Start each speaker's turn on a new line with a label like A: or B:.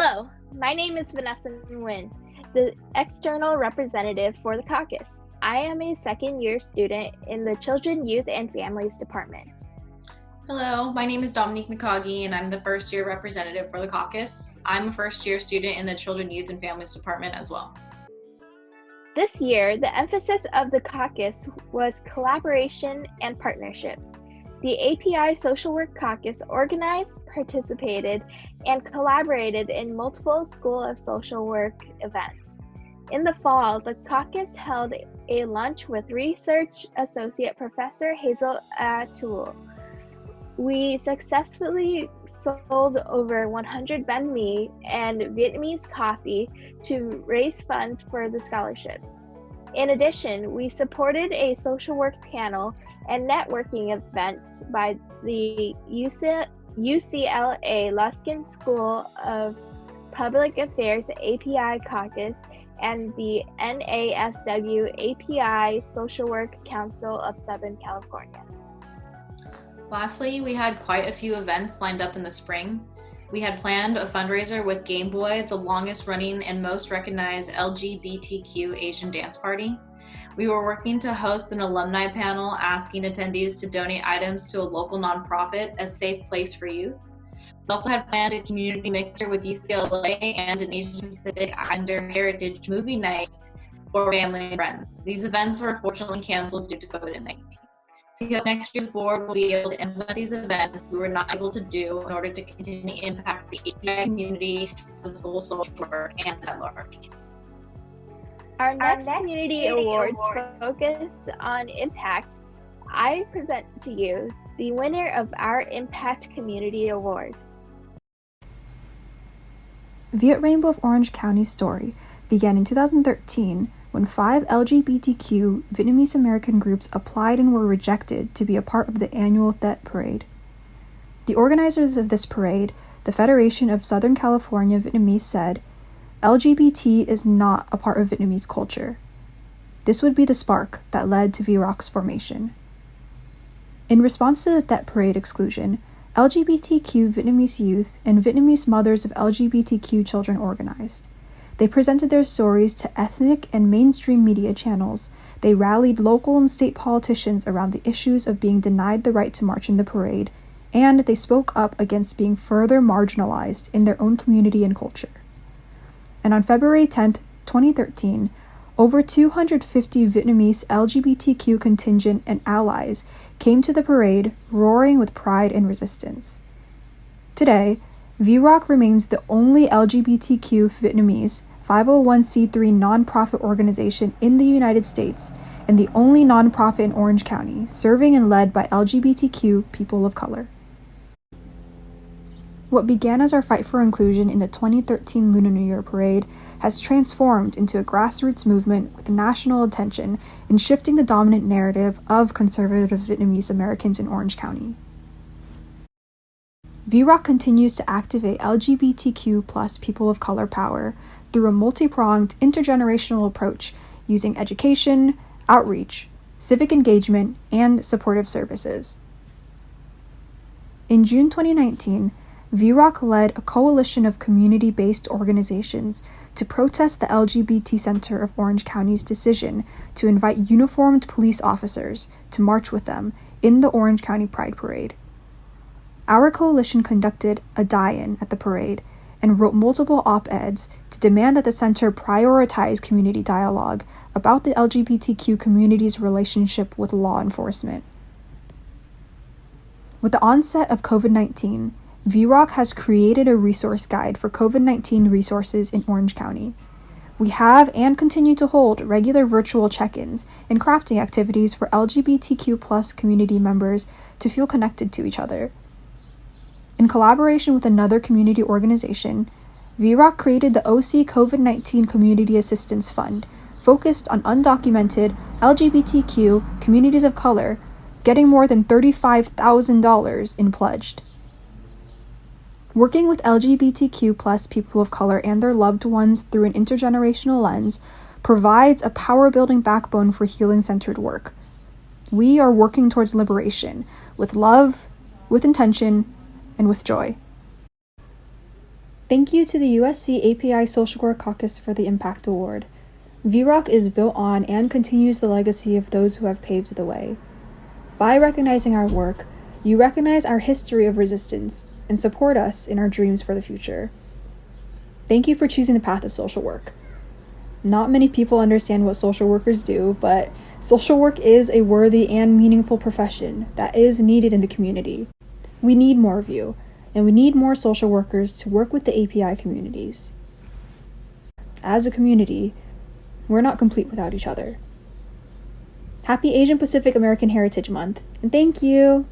A: Hello, my name is Vanessa Nguyen, the external representative for the caucus. I am a second-year student in the Children, Youth, and Families Department.
B: Hello, my name is Dominique McCoggy, and I'm the first-year representative for the caucus. I'm a first-year student in the Children, Youth, and Families Department as well.
A: This year, the emphasis of the caucus was collaboration and partnership. The API Social Work Caucus organized, participated, and collaborated in multiple School of Social Work events. In the fall, the caucus held a lunch with Research Associate Professor Hazel Atul. We successfully sold over 100 banh mi and Vietnamese coffee to raise funds for the scholarships. In addition, we supported a social work panel and networking event by the UCLA Luskin School of Public Affairs API Caucus and the NASW API Social Work Council of Southern California.
B: Lastly, we had quite a few events lined up in the spring. We had planned a fundraiser with Game Boy, the longest running and most recognized LGBTQ Asian dance party. We were working to host an alumni panel asking attendees to donate items to a local nonprofit, A Safe Place for Youth. We also had planned a community mixer with UCLA and an Asian Pacific Islander Heritage movie night for family and friends. These events were unfortunately canceled due to COVID-19. We hope next year's board will be able to implement these events we were not able to do in order to continue to impact the API community, the school social work, and at large.
A: Our next community awards focus on impact. I present to you the winner of our Impact Community Award.
C: Viet Rainbow of Orange County's story began in 2013 when 5 LGBTQ Vietnamese American groups applied and were rejected to be a part of the annual Tết Parade. The organizers of this parade, the Federation of Southern California Vietnamese, said, LGBT is not a part of Vietnamese culture. This would be the spark that led to VROC's formation. In response to the Tết Parade exclusion, LGBTQ Vietnamese youth and Vietnamese mothers of LGBTQ children organized. They presented their stories to ethnic and mainstream media channels. They rallied local and state politicians around the issues of being denied the right to march in the parade, and they spoke up against being further marginalized in their own community and culture. And on February 10, 2013, over 250 Vietnamese LGBTQ contingent and allies came to the parade, roaring with pride and resistance. Today, VROC remains the only LGBTQ Vietnamese 501c3 nonprofit organization in the United States and the only nonprofit in Orange County serving and led by LGBTQ people of color. What began as our fight for inclusion in the 2013 Lunar New Year parade has transformed into a grassroots movement with national attention in shifting the dominant narrative of conservative Vietnamese Americans in Orange County. VROC continues to activate LGBTQ+ people of color power through a multi-pronged intergenerational approach using education, outreach, civic engagement, and supportive services. In June 2019, VROC led a coalition of community-based organizations to protest the LGBT Center of Orange County's decision to invite uniformed police officers to march with them in the Orange County Pride Parade. Our coalition conducted a die-in at the parade and wrote multiple op-eds to demand that the center prioritize community dialogue about the LGBTQ community's relationship with law enforcement. With the onset of COVID-19, VROC has created a resource guide for COVID-19 resources in Orange County. We have and continue to hold regular virtual check-ins and crafting activities for LGBTQ+ community members to feel connected to each other. In collaboration with another community organization, VROC created the OC COVID-19 Community Assistance Fund, focused on undocumented LGBTQ communities of color, getting more than $35,000 in pledged. Working with LGBTQ+ people of color and their loved ones through an intergenerational lens provides a power-building backbone for healing-centered work. We are working towards liberation with love, with intention, and with joy. Thank you to the USC API Social Work Caucus for the Impact Award. VROC is built on and continues the legacy of those who have paved the way. By recognizing our work, you recognize our history of resistance and support us in our dreams for the future. Thank you for choosing the path of social work. Not many people understand what social workers do, but social work is a worthy and meaningful profession that is needed in the community. We need more of you, and we need more social workers to work with the API communities. As a community, we're not complete without each other. Happy Asian Pacific American Heritage Month, and thank you!